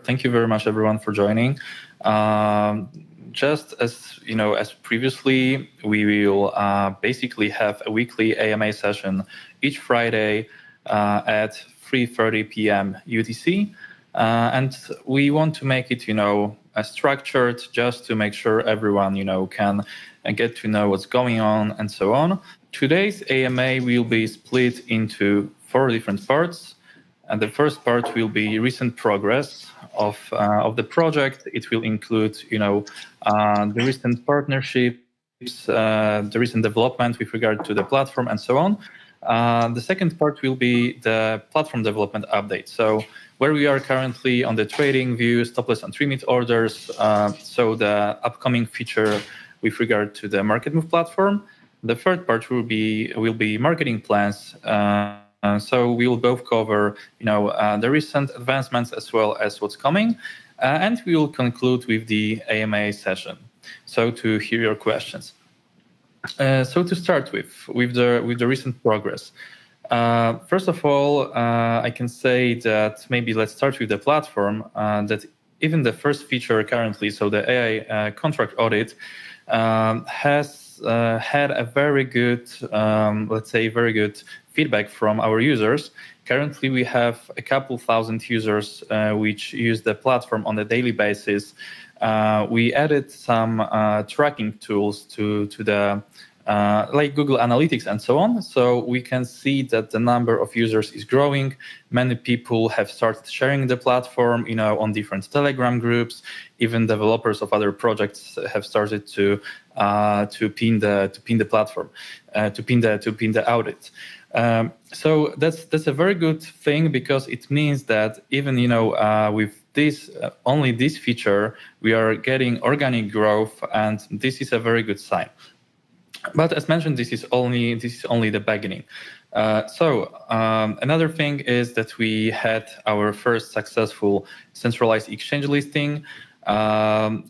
thank you very much, everyone, for joining. Just as as previously, we will basically have a weekly AMA session each Friday at 3:30 p.m. UTC, and we want to make it structured, just to make sure everyone can get to know what's going on and so on. Today's AMA will be split into 4 different parts. And the first part will be recent progress of the project. It will include, the recent partnerships, the recent development with regard to the platform, and so on. The second part will be the platform development update. So where we are currently on the trading view, stop loss and limit orders. So the upcoming feature with regard to the MarketMove platform. The third part will be marketing plans. So we will both cover, the recent advancements as well as what's coming, and we will conclude with the AMA session. So to hear your questions. So to start with the recent progress. First of all, I can say that maybe let's start with the platform. That even the first feature currently, so the AI contract audit, has had a very good, very good feedback from our users. Currently, we have a couple thousand users which use the platform on a daily basis. We added some tracking tools to the like Google Analytics and so on. So we can see that the number of users is growing. Many people have started sharing the platform, on different Telegram groups. Even developers of other projects have started to pin the platform, to pin the audit. So that's a very good thing, because it means that even with this only this feature, we are getting organic growth, and this is a very good sign. But as mentioned, this is only the beginning. Another thing is that we had our first successful centralized exchange listing.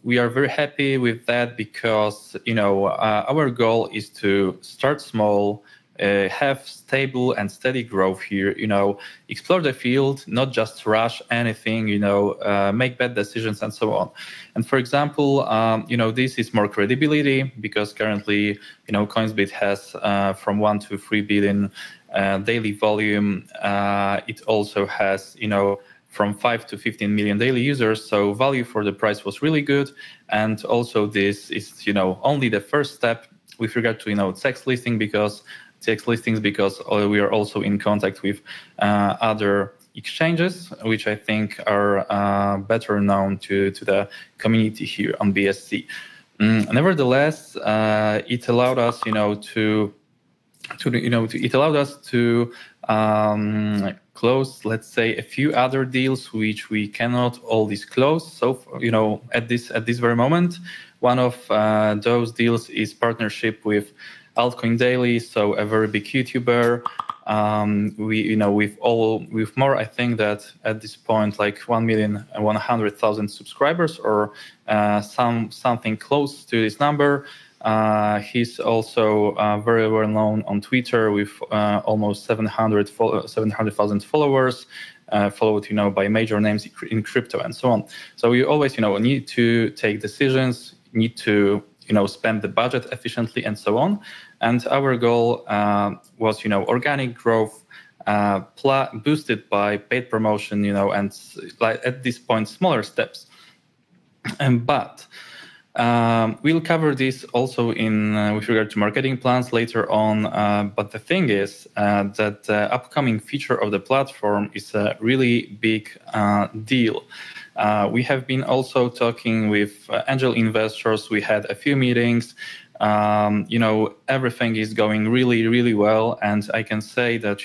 We are very happy with that, because our goal is to start small, have stable and steady growth here, explore the field, not just rush anything, make bad decisions and so on. And for example, this is more credibility, because currently, Coinsbit has from 1 to 3 billion daily volume. It also has, from 5 to 15 million daily users. So value for the price was really good. And also this is, only the first step with regard to, CX listings, because we are also in contact with other exchanges, which I think are better known to the community here on BSC. Nevertheless, it allowed us, to close, let's say, a few other deals which we cannot all disclose. So, at this very moment, one of those deals is partnership with Altcoin Daily, so a very big YouTuber. With more, I think that at this point, like 1,100,000 subscribers, or something close to this number. He's also very well known on Twitter with almost 700,000 followers, followed by major names in crypto and so on. So we always need to take decisions, need to spend the budget efficiently and so on. And our goal was organic growth, boosted by paid promotion, and like at this point smaller steps. But we'll cover this also with regard to marketing plans later on. But the thing is that the upcoming feature of the platform is a really big deal. We have been also talking with angel investors. We had a few meetings. Everything is going really, really well. And I can say that,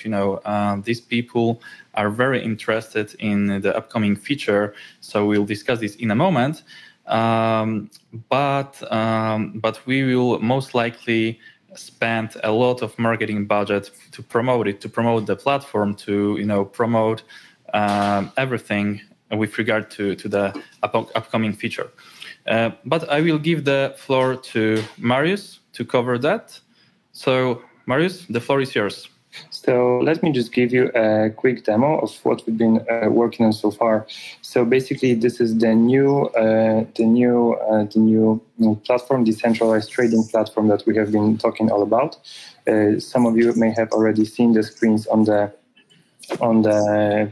these people are very interested in the upcoming feature. So we'll discuss this in a moment. But we will most likely spend a lot of marketing budget to promote the platform, to promote everything with regard to the upcoming feature. But I will give the floor to Marius to cover that. So Marius, the floor is yours. So let me just give you a quick demo of what we've been working on so far. So basically, this is the new platform, decentralized trading platform that we have been talking all about. Some of you may have already seen the screens on the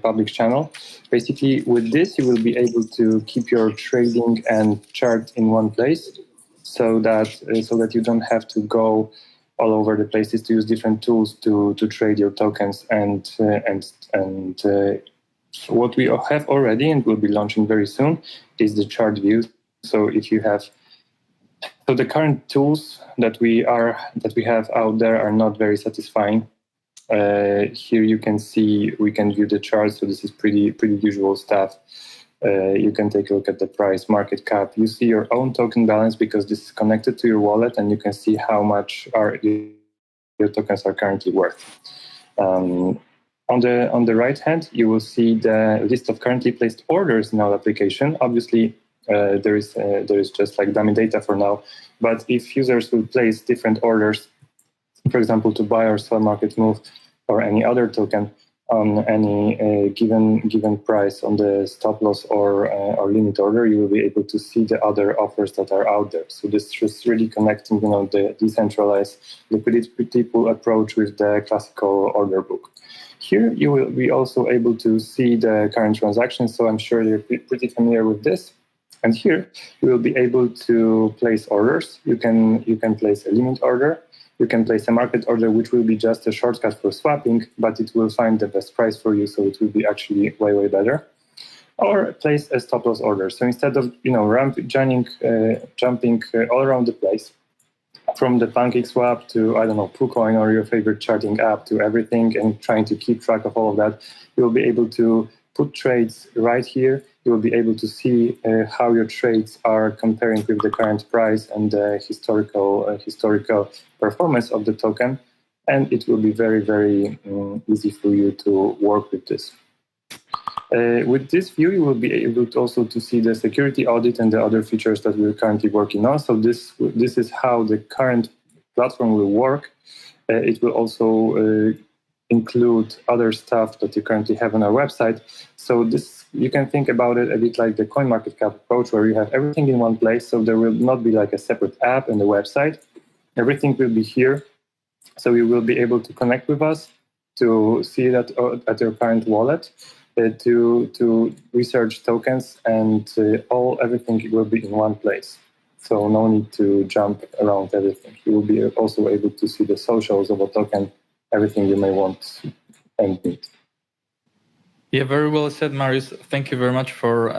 public channel. Basically, with this, you will be able to keep your trading and chart in one place, so that you don't have to go all over the places to use different tools to trade your tokens. And what we have already and will be launching very soon is the chart view. So the current tools that we have out there are not very satisfying. Here you can see we can view the chart. So this is pretty usual stuff. You can take a look at the price, market cap. You see your own token balance because this is connected to your wallet, and you can see how much your tokens are currently worth. On the right hand, you will see the list of currently placed orders in our application. Obviously, there is just like dummy data for now. But if users will place different orders, for example, to buy or sell MarketMove or any other token on any given price on the stop loss or limit order, you will be able to see the other offers that are out there. So this is really connecting, the decentralized liquidity pool approach with the classical order book. Here you will be also able to see the current transactions. So I'm sure you're pretty familiar with this. And here you will be able to place orders. You can place a limit order. You can place a market order, which will be just a shortcut for swapping, but it will find the best price for you, so it will be actually way better. Or place a stop loss order. So instead of jumping all around the place, from the PancakeSwap to KuCoin or your favorite charting app to everything, and trying to keep track of all of that, you'll be able to put trades right here. You will be able to see how your trades are comparing with the current price and the historical performance of the token, and it will be very easy for you to work with this. With this view, you will be able to also to see the security audit and the other features that we're currently working on. So this is how the current platform will work. It will also include other stuff that you currently have on our website. So this, you can think about it a bit like the CoinMarketCap approach, where you have everything in one place. So there will not be like a separate app and a website. Everything will be here. So you will be able to connect with us, to see that at your current wallet, to research tokens, and everything will be in one place. So no need to jump around everything. You will be also able to see the socials of a token, everything you may want and need. Yeah, very well said, Marius. Thank you very much for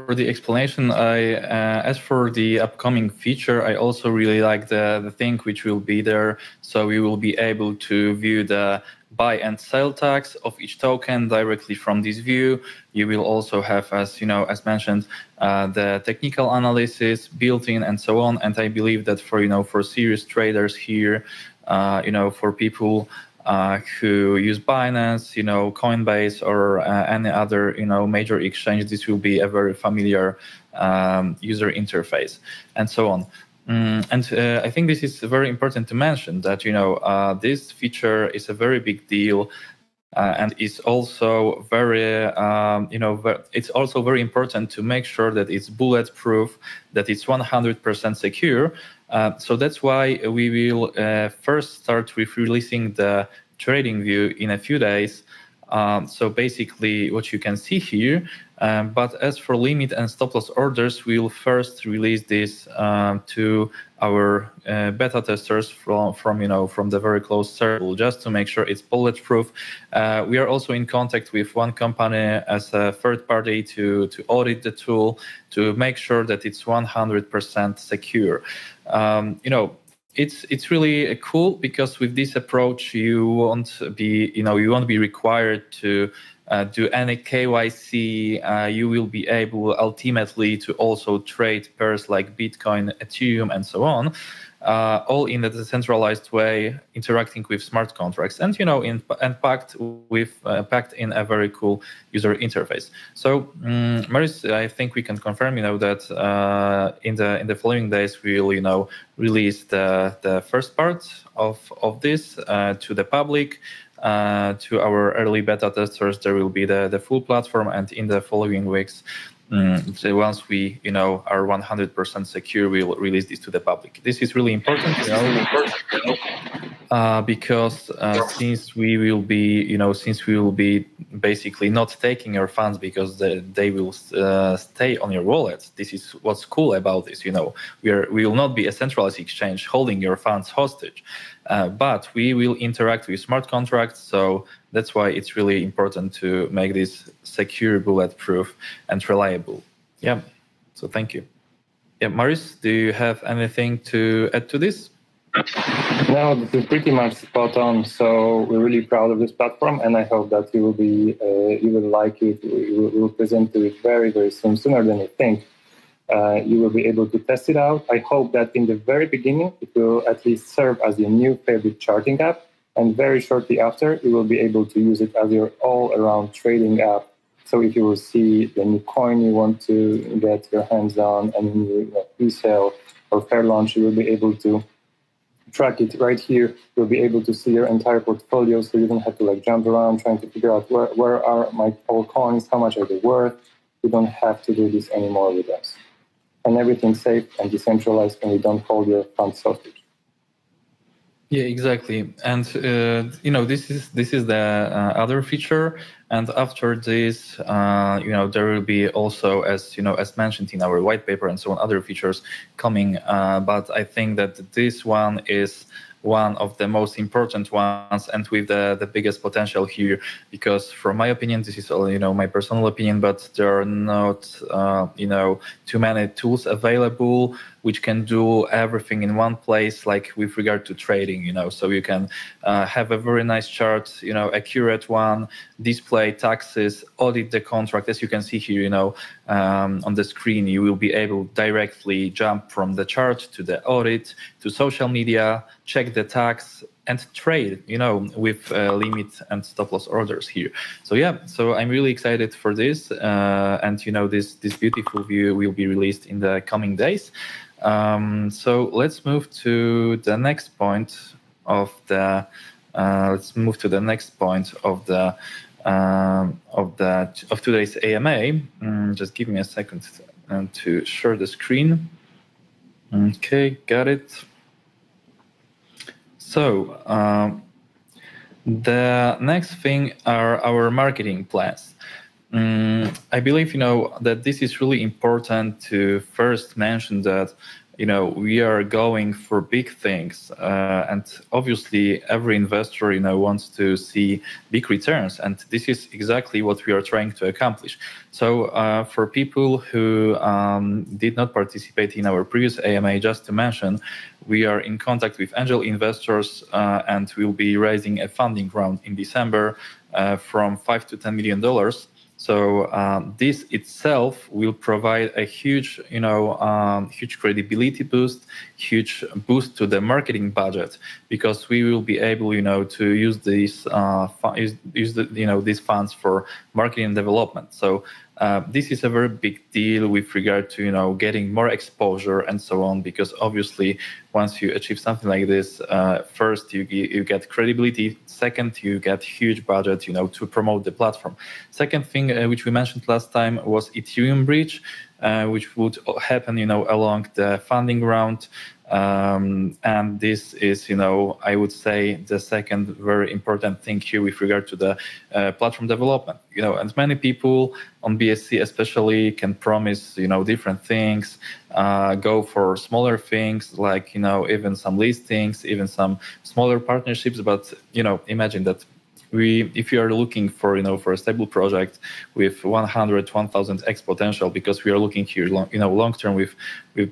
the explanation. As for the upcoming feature, I also really like the thing which will be there. So we will be able to view the buy and sell tags of each token directly from this view. You will also have, as mentioned, the technical analysis built in and so on. And I believe that for serious traders here, for people who use Binance, Coinbase, or any other, major exchange, this will be a very familiar user interface, and so on. And I think this is very important to mention that this feature is a very big deal, and is also it's also very important to make sure that it's bulletproof, that it's 100% secure. So that's why we will first start with releasing the trading view in a few days. So basically what you can see here, but as for limit and stop loss orders, we will first release this to our beta testers from the very close circle, just to make sure it's bulletproof. We are also in contact with one company as a third party to audit the tool, to make sure that it's 100% secure. It's really cool, because with this approach you won't be required to do any KYC. You will be able ultimately to also trade pairs like Bitcoin, Ethereum, and so on, all in a decentralized way, interacting with smart contracts, and packed in a very cool user interface. So, Marius, I think we can confirm, that in the following days we will, release the first part of this to the public. to our early beta testers, there will be the full platform, and in the following weeks, so once we are 100% secure, we'll release this to the public. This is really important, because since we will be basically not taking your funds because they will stay on your wallet. This is what's cool about this. We will not be a centralized exchange holding your funds hostage, but we will interact with smart contracts. So that's why it's really important to make this secure, bulletproof, and reliable. Yeah. So thank you. Yeah, Maris, do you have anything to add to this? No, this is pretty much spot on. So we're really proud of this platform, and I hope that you will like it. We will present to it very, very soon, sooner than you think. You will be able to test it out. I hope that in the very beginning, it will at least serve as your new favorite charting app, and very shortly after, you will be able to use it as your all-around trading app. So if you will see the new coin you want to get your hands on, and new pre-sale or fair launch, you will be able to track it right here. You'll be able to see your entire portfolio, so you don't have to jump around trying to figure out where are my all coins, how much are they worth. You don't have to do this anymore with us. And everything's safe and decentralized, and we don't hold your funds hostage. Yeah, exactly. And this is the other feature. And after this, there will be also, as mentioned in our white paper and so on, other features coming. But I think that this one is one of the most important ones, and with the biggest potential here, because from my opinion, this is all my personal opinion, but there are not too many tools available which can do everything in one place, like with regard to trading. So you can have a very nice chart, accurate one, display taxes, audit the contract. As you can see here, on the screen, you will be able directly jump from the chart to the audit, to social media, check the tax, and trade, with limit and stop loss orders here. So yeah, so I'm really excited for this, and this beautiful view will be released in the coming days. So let's move to the next point of the. Of today's AMA. Just give me a second to share the screen. Okay, got it. So the next thing are our marketing plans. I believe that this is really important to first mention that we are going for big things, and obviously every investor wants to see big returns, and this is exactly what we are trying to accomplish. So for people who did not participate in our previous AMA, just to mention, we are in contact with angel investors, and we'll be raising a funding round in December from $5 to $10 million. So this itself will provide a huge, huge credibility boost, huge boost to the marketing budget, because we will be able, to use these these funds for marketing and development. So this is a very big deal with regard to getting more exposure and so on, because obviously once you achieve something like this, first you get credibility, second you get huge budget to promote the platform. Second thing which we mentioned last time was Ethereum breach, which would happen along the funding round. And this is, I would say, the second very important thing here with regard to the platform development. And many people on BSC especially can promise, different things, go for smaller things like, even some listings, even some smaller partnerships. But, imagine that if you are looking for, for a stable project with 1,000x potential, because we are looking here, long term with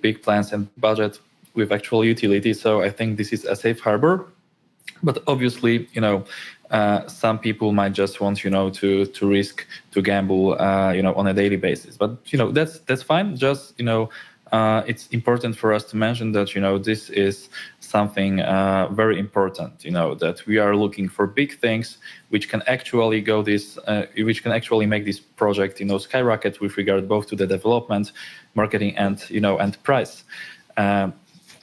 big plans and budget, with actual utility. So I think this is a safe harbor. But obviously, some people might just want, to risk, to gamble, on a daily basis. But, that's fine. Just, it's important for us to mention that, this is something very important, that we are looking for big things which can actually make this project, skyrocket with regard both to the development, marketing, and, and price.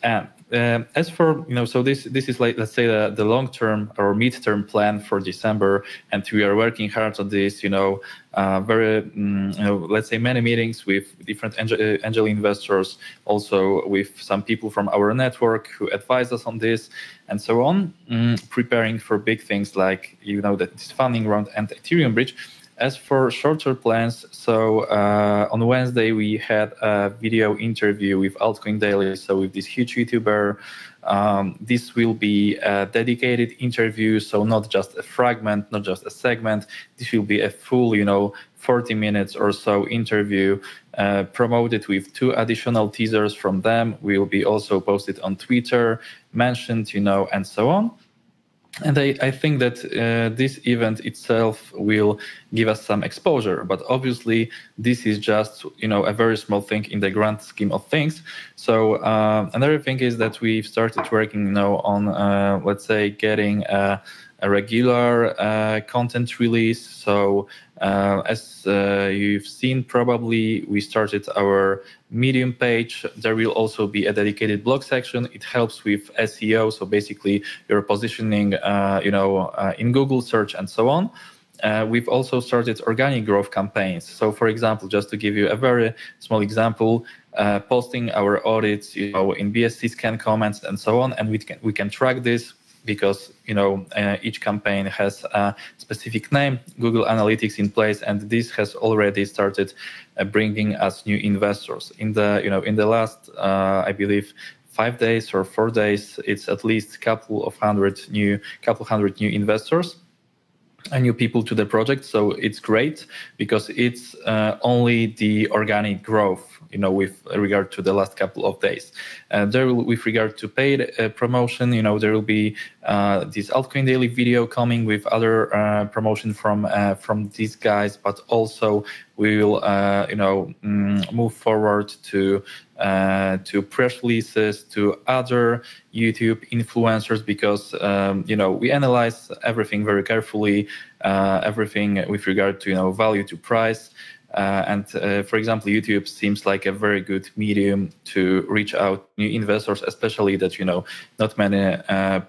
And as for so this is like, let's say, the long-term or mid-term plan for December, and we are working hard on this. Very let's say many meetings with different angel investors, also with some people from our network who advise us on this, and so on. Preparing for big things like this funding round and Ethereum bridge. As for shorter plans, so on Wednesday we had a video interview with Altcoin Daily, so with this huge YouTuber. This will be a dedicated interview, so not just a fragment, not just a segment. This will be a full, 40 minutes or so interview, promoted with 2 additional teasers from them. Will be also posted on Twitter, mentioned, and so on. And I think that this event itself will give us some exposure, but obviously this is just a very small thing in the grand scheme of things. So another thing is that we've started working on let's say getting a regular content release. So as you've seen, probably we started our Medium page. There will also be a dedicated blog section. It helps with SEO, so basically your positioning, in Google search and so on. We've also started organic growth campaigns. So, for example, just to give you a very small example, posting our audits, in BSC scan comments and so on, and we can track this because each campaign has a specific name, Google Analytics in place, and this has already started bringing us new investors. In the last, I believe, 5 days or 4 days, it's at least a couple hundred new investors and new people to the project. So it's great because it's only the organic growth, with regard to the last couple of days. With regard to paid promotion, there will be this Altcoin Daily video coming with other promotion from these guys, but also we will move forward to press releases, to other YouTube influencers, because we analyze everything very carefully, everything with regard to value to price. And for example, YouTube seems like a very good medium to reach out new investors, especially that not many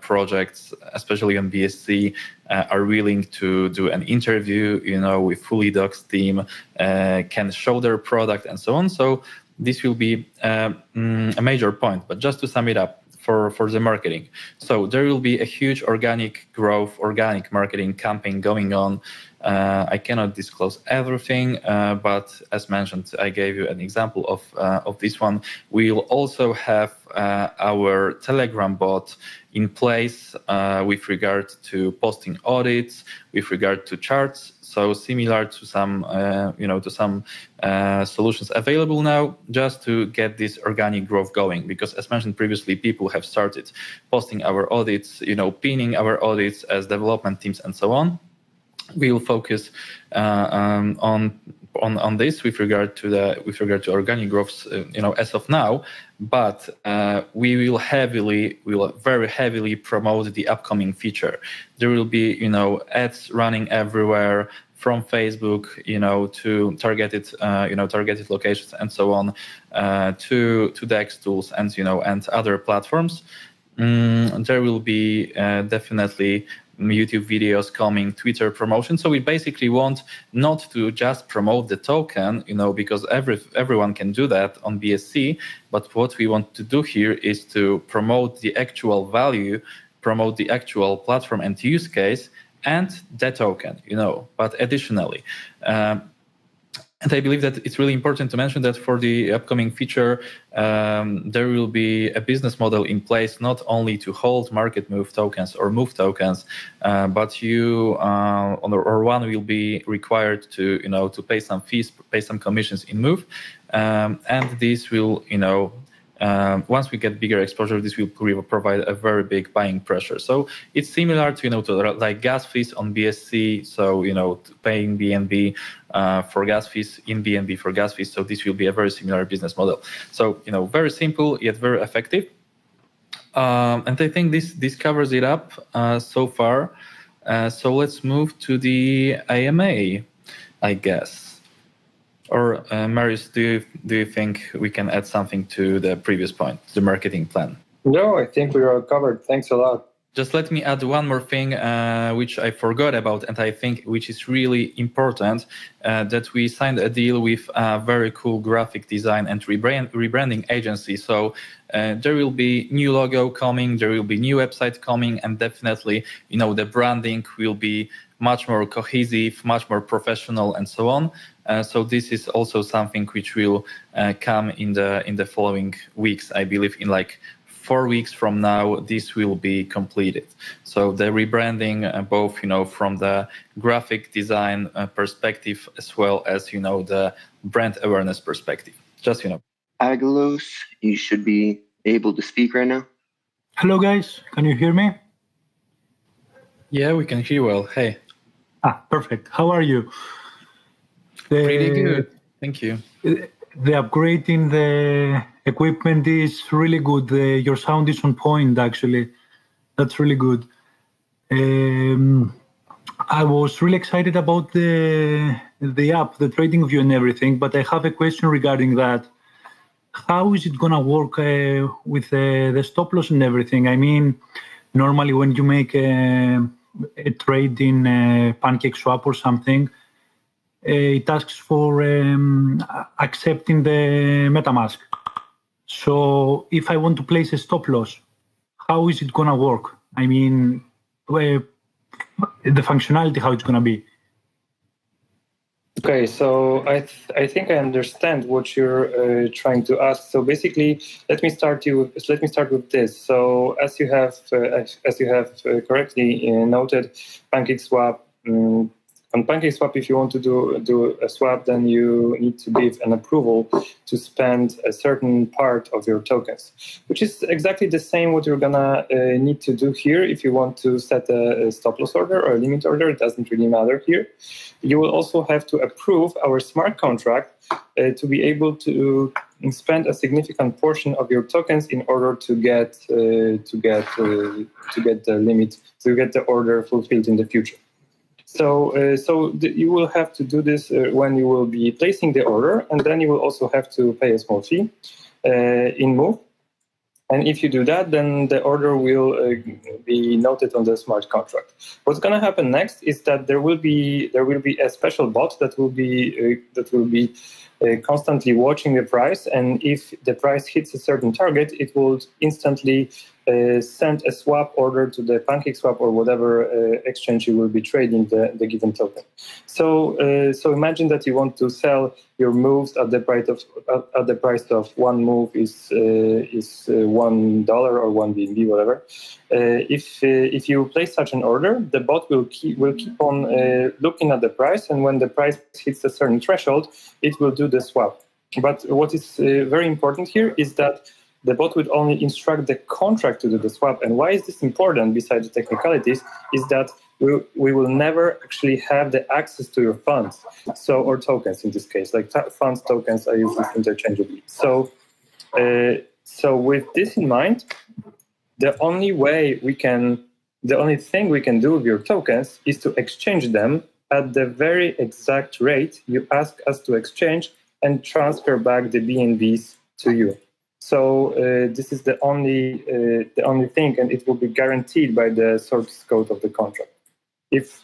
projects, especially on BSC, are willing to do an interview with fully doxed team, can show their product and so on. So this will be a major point. But just to sum it up for the marketing, so there will be a huge organic growth, organic marketing campaign going on. I cannot disclose everything, but as mentioned, I gave you an example of this one. We'll also have our Telegram bot in place with regard to posting audits, with regard to charts. So similar to some solutions available now, just to get this organic growth going. Because as mentioned previously, people have started posting our audits, pinning our audits as development teams and so on. We will focus on this with regard to organic growth, as of now. But we will very heavily promote the upcoming feature. There will be ads running everywhere, from Facebook, to targeted locations and so on, to DEX tools and other platforms. There will be definitely YouTube videos coming, Twitter promotion. So we basically want not to just promote the token, because everyone can do that on BSC. But what we want to do here is to promote the actual value, promote the actual platform and use case, and the token, but additionally. And I believe that it's really important to mention that for the upcoming feature, there will be a business model in place, not only to hold MarketMove tokens or Move tokens, but you or one will be required to pay some fees, pay some commissions in Move, and this will once we get bigger exposure, this will provide a very big buying pressure. So it's similar to to like gas fees on BSC. So paying BNB for gas fees, in BNB for gas fees. So this will be a very similar business model. So very simple yet very effective. And I think this covers it up so far. So let's move to the AMA, I guess. Or Marius, do you think we can add something to the previous point, the marketing plan? No, I think we are covered. Thanks a lot. Just let me add one more thing, which I forgot about, and I think which is really important, that we signed a deal with a very cool graphic design and rebranding agency. So there will be new logo coming, there will be new website coming, and definitely, the branding will be much more cohesive, much more professional, and so on. So this is also something which will come in the following weeks. I believe in 4 weeks from now, this will be completed. So the rebranding, both from the graphic design perspective as well as the brand awareness perspective. Just Agalos, you should be able to speak right now. Hello, guys. Can you hear me? Yeah, we can hear you well. Hey. Perfect. How are you? Pretty good. Thank you. The upgrade in the equipment is really good. Your sound is on point, actually. That's really good. I was really excited about the app, the trading view and everything, but I have a question regarding that. How is it going to work with the stop loss and everything? I mean, normally when you make a trade in PancakeSwap or something, it asks for accepting the MetaMask. So if I want to place a stop loss, how is it going to work? I mean, the functionality, how it's going to be. Okay, so I think I understand what you're trying to ask. So basically, let me start with this. So as you have correctly noted, PancakeSwap. On PancakeSwap, if you want to do a swap, then you need to give an approval to spend a certain part of your tokens, which is exactly the same what you're gonna need to do here if you want to set a stop loss order or a limit order. It doesn't really matter here. You will also have to approve our smart contract to be able to spend a significant portion of your tokens in order to get the limit, to get the order fulfilled in the future. So you will have to do this when you will be placing the order, and then you will also have to pay a small fee in Move. And if you do that, then the order will be noted on the smart contract. What's going to happen next is that there will be a special bot that will be constantly watching the price, and if the price hits a certain target, it will instantly send a swap order to the PancakeSwap or whatever exchange you will be trading the given token. So imagine that you want to sell your moves at the price of one move is $1 or one BNB, whatever. If you place such an order, the bot will keep on looking at the price, and when the price hits a certain threshold, it will do the swap. But what is very important here is that the bot would only instruct the contract to do the swap. And why is this important, besides the technicalities, is that we will never actually have the access to your funds, or tokens in this case, like funds, tokens, I use this interchangeably. So with this in mind, the only thing we can do with your tokens is to exchange them at the very exact rate you ask us to exchange and transfer back the BNBs to you. So this is the only thing, and it will be guaranteed by the source code of the contract.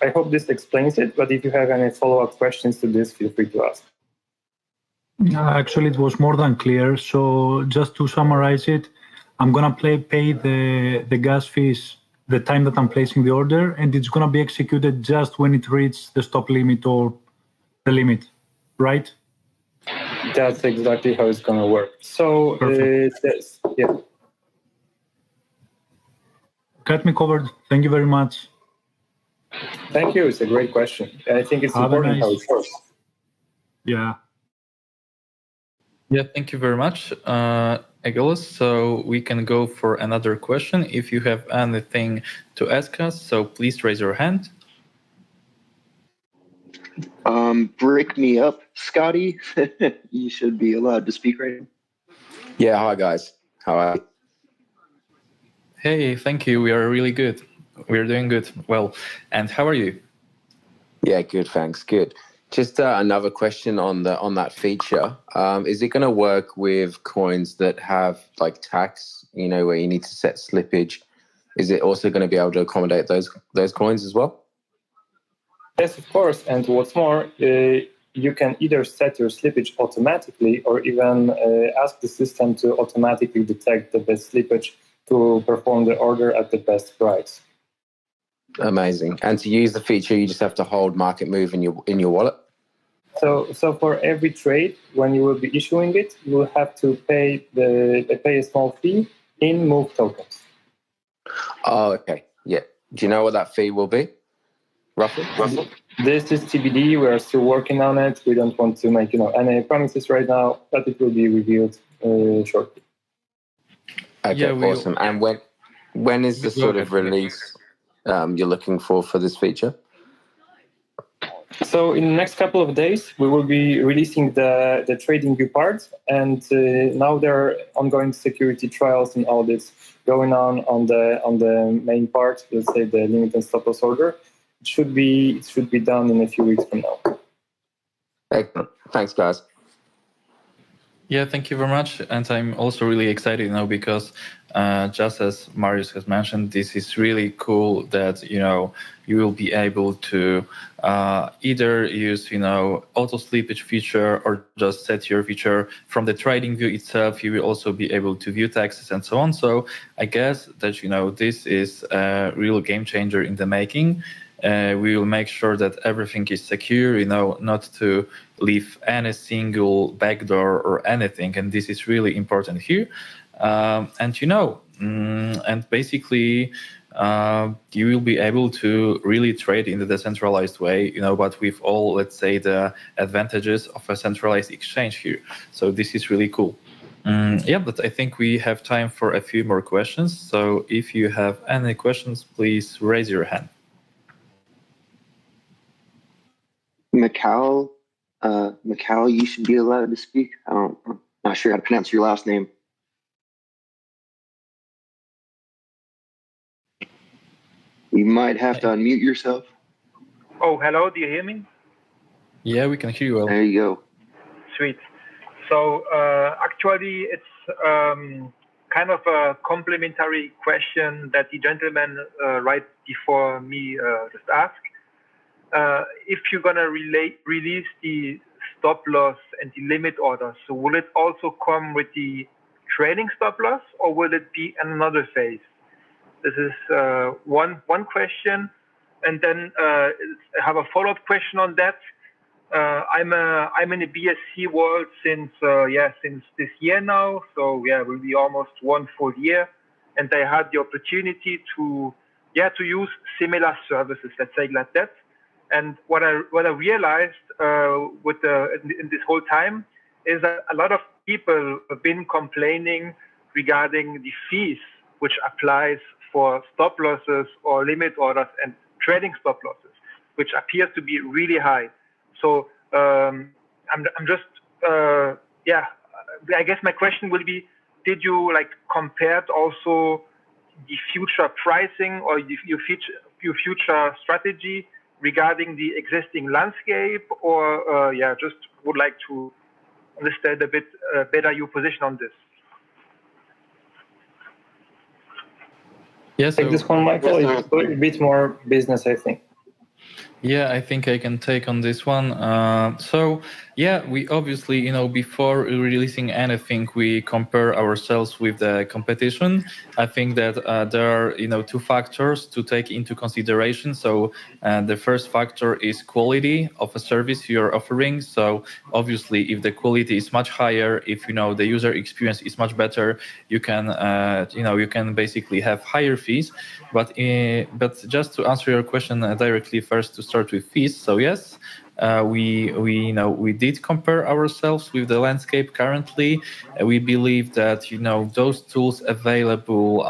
I hope this explains it, but if you have any follow-up questions to this, feel free to ask. Actually, it was more than clear. So just to summarize it, I'm gonna pay the gas fees the time that I'm placing the order, and it's gonna be executed just when it reaches the stop limit or the limit, right? That's exactly how it's going to work. So, yeah. Got me covered. Thank you very much. Thank you. It's a great question. I think it's important how it works. Yeah. Yeah, thank you very much, Egolas. So we can go for another question. If you have anything to ask us, so please raise your hand. Break me up, Scotty. You should be allowed to speak right now. Yeah, hi guys. How are you? Hey, thank you. We are really good. We're doing good. Well, and how are you? Yeah, good, thanks. Good. Just another question on that feature. Is it going to work with coins that have like tax, where you need to set slippage? Is it also going to be able to accommodate those coins as well? Yes, of course. And what's more, you can either set your slippage automatically or even ask the system to automatically detect the best slippage to perform the order at the best price. Amazing. And to use the feature, you just have to hold MarketMove in your wallet? So for every trade, when you will be issuing it, you will have to pay a small fee in Move tokens. Oh, okay. Yeah. Do you know what that fee will be? Roughly? This is TBD. We are still working on it. We don't want to make any promises right now, but it will be revealed shortly. Okay, awesome. And when is the sort of release you're looking for this feature? So in the next couple of days, we will be releasing the trading view part, and now there are ongoing security trials and audits going on the main part. Let's say the limit and stop loss order. It should be done in a few weeks from now. Excellent. Thanks, guys. Yeah, thank you very much. And I'm also really excited, because just as Marius has mentioned, this is really cool that, you will be able to either use, auto slippage feature or just set your feature from the trading view itself. You will also be able to view taxes and so on. So I guess that, this is a real game changer in the making. We will make sure that everything is secure, not to leave any single backdoor or anything. And this is really important here. And basically, you will be able to really trade in the decentralized way, but with all, let's say, the advantages of a centralized exchange here. So this is really cool. But I think we have time for a few more questions. So if you have any questions, please raise your hand. Macau, you should be allowed to speak. I'm not sure how to pronounce your last name. You might have to unmute yourself. Oh, hello. Do you hear me? Yeah, we can hear you well. There you go. Sweet. So actually, it's kind of a complementary question that the gentleman right before me just asked. If you're going to release the stop loss and the limit order, so will it also come with the trading stop loss, or will it be another phase? This is one question, and then I have a follow-up question on that. I'm in the BSC world since this year now, so will be almost 1 full year, and I had the opportunity to use similar services, let's say like that. And what I realized in this whole time is that a lot of people have been complaining regarding the fees which applies for stop losses or limit orders and trading stop losses, which appears to be really high. So I'm just I guess my question will be: did you compare also the future pricing or your future strategy regarding the existing landscape, or just would like to understand a bit better your position on this? Yes, Take this one, Michael. It's a bit more business, I think. Yeah, I think I can take on this one. We obviously, before releasing anything, we compare ourselves with the competition. I think that there are, two factors to take into consideration. So the first factor is quality of a service you're offering. So obviously, if the quality is much higher, if the user experience is much better, you can basically have higher fees. But just to answer your question directly, first to start with fees. So yes, we did compare ourselves with the landscape currently. We believe that those tools available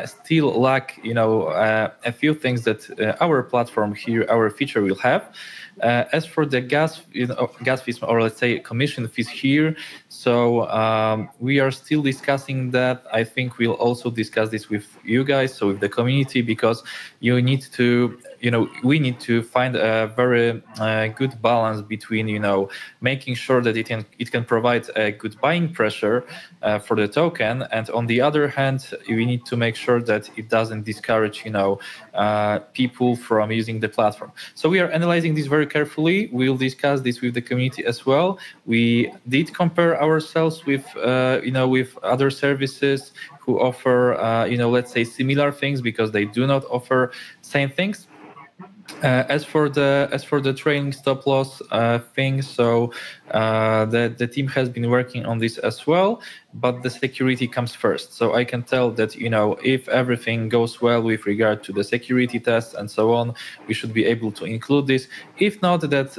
still lack a few things that our platform here, our feature will have. As for the gas fees, or let's say commission fees here, so we are still discussing that. I think we'll also discuss this with you guys, so with the community, because you need to we need to find a very good balance between making sure that it can provide a good buying pressure for the token, and on the other hand, we need to make sure that it doesn't discourage people from using the platform. So we are analyzing this very carefully. We'll discuss this with the community as well. We did compare ourselves with with other services who offer let's say similar things, because they do not offer same things. As for the trailing stop loss thing, so the team has been working on this as well, but the security comes first. So I can tell that if everything goes well with regard to the security tests and so on, we should be able to include this. If not, that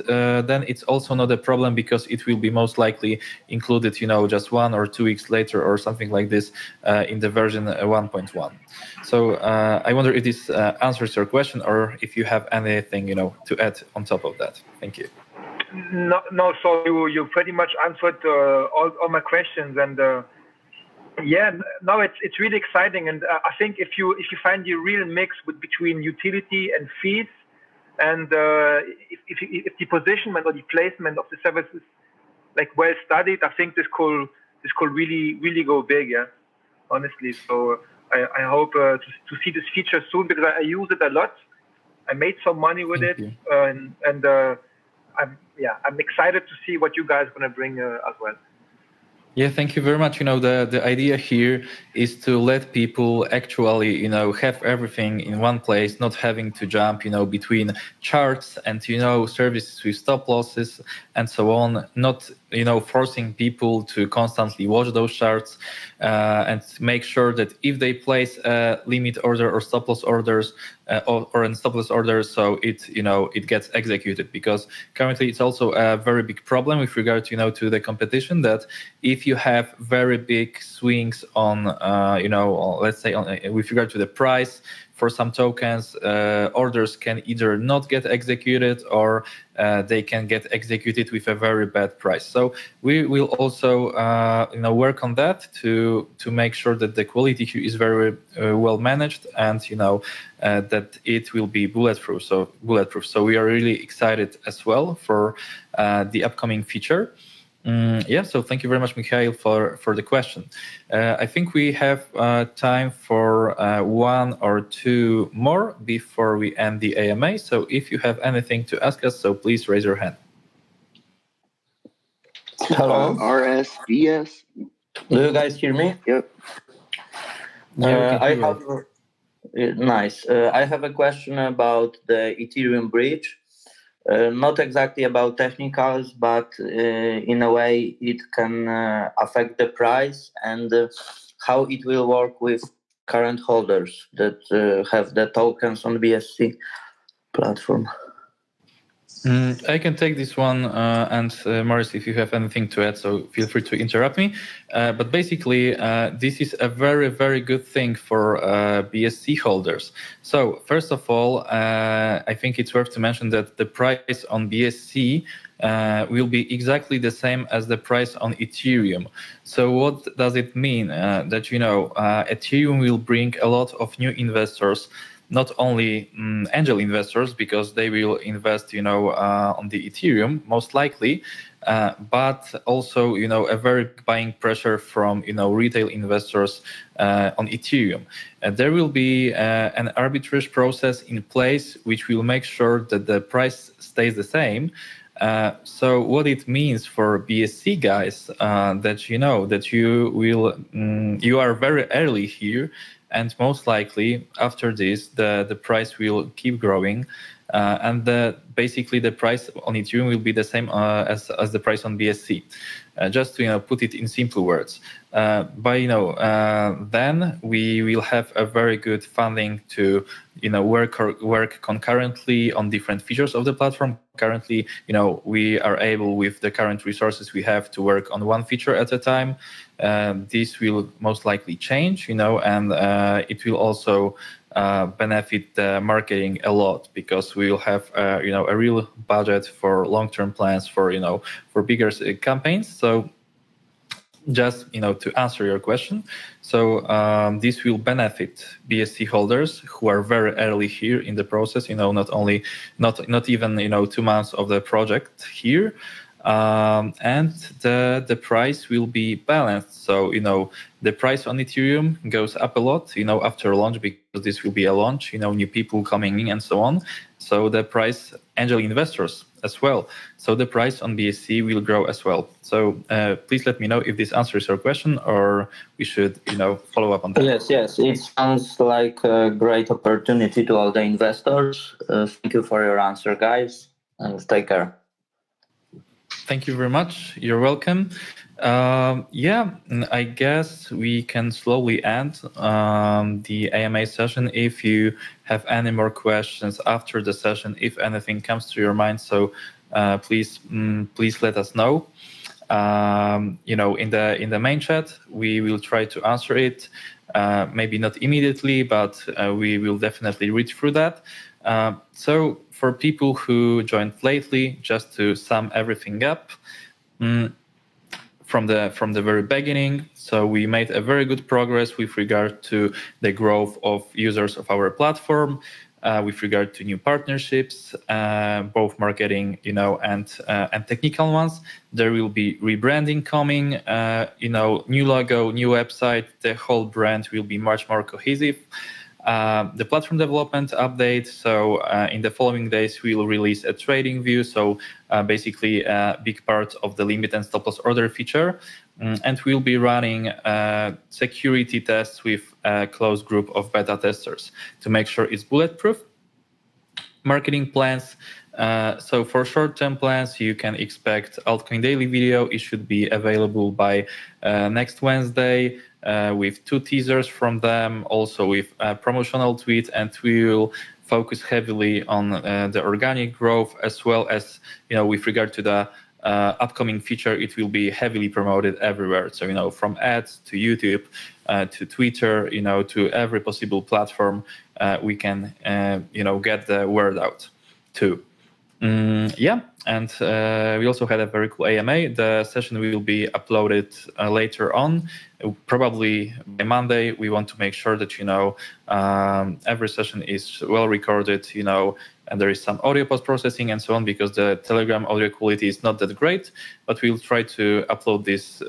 then it's also not a problem, because it will be most likely included just 1 or 2 weeks later or something like this in the version 1.1. So I wonder if this answers your question, or if you have anything to add on top of that. Thank you. No. So you pretty much answered all my questions, and it's really exciting. And I think if you find the real mix between utility and fees, and if the positioning or the placement of the service is like well studied, I think this could really go big. Yeah, honestly. So I hope to see this feature soon, because I use it a lot. I made some money with it, and I'm excited to see what you guys are going to bring as well. Yeah, thank you very much. The idea here is to let people actually, have everything in one place, not having to jump, between charts and, services with stop losses and so on, not, forcing people to constantly watch those charts and make sure that if they place a limit order or stop loss orders or a stop loss order, so it gets executed, because currently it's also a very big problem with regard to, to the competition, that if you have very big swings on, let's say with regard to the price for some tokens, orders can either not get executed, or they can get executed with a very bad price. So we will also, work on that to make sure that the quality here is very well managed, and that it will be bulletproof. So we are really excited as well for the upcoming feature. So thank you very much, Mikhail, for the question. I think we have time for 1 or 2 more before we end the AMA. So if you have anything to ask us, so please raise your hand. Hello. RSVS. Do you guys hear me? Yep. Nice. I have a question about the Ethereum bridge. Not exactly about technicals, but in a way it can affect the price, and how it will work with current holders that have the tokens on BSC platform. I can take this one, and Maurice, if you have anything to add, so feel free to interrupt me. But basically, this is a very, very good thing for BSC holders. So first of all, I think it's worth to mention that the price on BSC will be exactly the same as the price on Ethereum. So what does it mean? That, Ethereum will bring a lot of new investors, not only angel investors, because they will invest, on the Ethereum, most likely, but also, a very buying pressure from, retail investors on Ethereum. There will be an arbitrage process in place, which will make sure that the price stays the same. So what it means for BSC guys, that that you are very early here, and most likely after this, the price will keep growing, and basically the price on Ethereum will be the same as the price on BSC. Just to put it in simple words, then we will have a very good funding to work concurrently on different features of the platform. Currently, we are able, with the current resources we have, to work on one feature at a time. This will most likely change, and it will also benefit the marketing a lot, because we will have a real budget for long-term plans for for bigger campaigns. So just to answer your question. So this will benefit BSC holders who are very early here in the process. Not even 2 months of the project here. And the price will be balanced. So the price on Ethereum goes up a lot after launch, because this will be a launch, new people coming in and so on. So the price, angel investors as well. So the price on BSC will grow as well. So please let me know if this answers your question, or we should follow up on that. Yes, it sounds like a great opportunity to all the investors. Thank you for your answer, guys, and take care. Thank you very much. You're welcome. I guess we can slowly end the AMA session. If you have any more questions after the session, if anything comes to your mind, so please let us know. In the main chat, we will try to answer it. Maybe not immediately, but we will definitely read through that. So for people who joined lately, just to sum everything up, from the very beginning, so we made a very good progress with regard to the growth of users of our platform, with regard to new partnerships, both marketing, and technical ones. There will be rebranding coming, new logo, new website. The whole brand will be much more cohesive. The platform development update. So in the following days, we will release a trading view. So basically a big part of the limit and stop loss order feature. And we'll be running security tests with a close group of beta testers to make sure it's bulletproof. Marketing plans. So for short-term plans, you can expect altcoin daily video. It should be available by next Wednesday, with 2 teasers from them, also with a promotional tweet, and we will focus heavily on the organic growth, as well as with regard to the upcoming feature. It will be heavily promoted everywhere. So from ads to YouTube, to Twitter, to every possible platform, we can get the word out too. And we also had a very cool AMA. The session will be uploaded later on, probably by Monday. We want to make sure that every session is well recorded, and there is some audio post-processing and so on, because the Telegram audio quality is not that great. But we'll try to upload this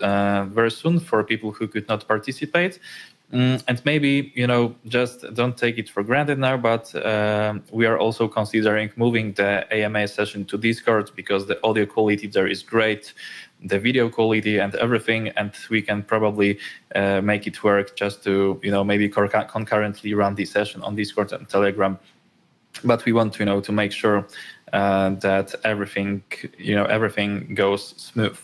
very soon for people who could not participate. And maybe, just don't take it for granted now, but we are also considering moving the AMA session to Discord, because the audio quality there is great, the video quality and everything, and we can probably make it work just to, maybe concurrently run the session on Discord and Telegram. But we want to make sure that everything goes smooth.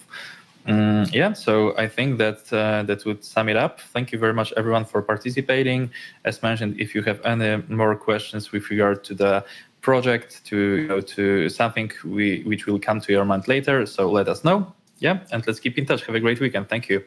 So I think that would sum it up. Thank you very much, everyone, for participating. As mentioned, if you have any more questions with regard to the project, to something which will come to your mind later, so let us know. And let's keep in touch. Have a great weekend. Thank you.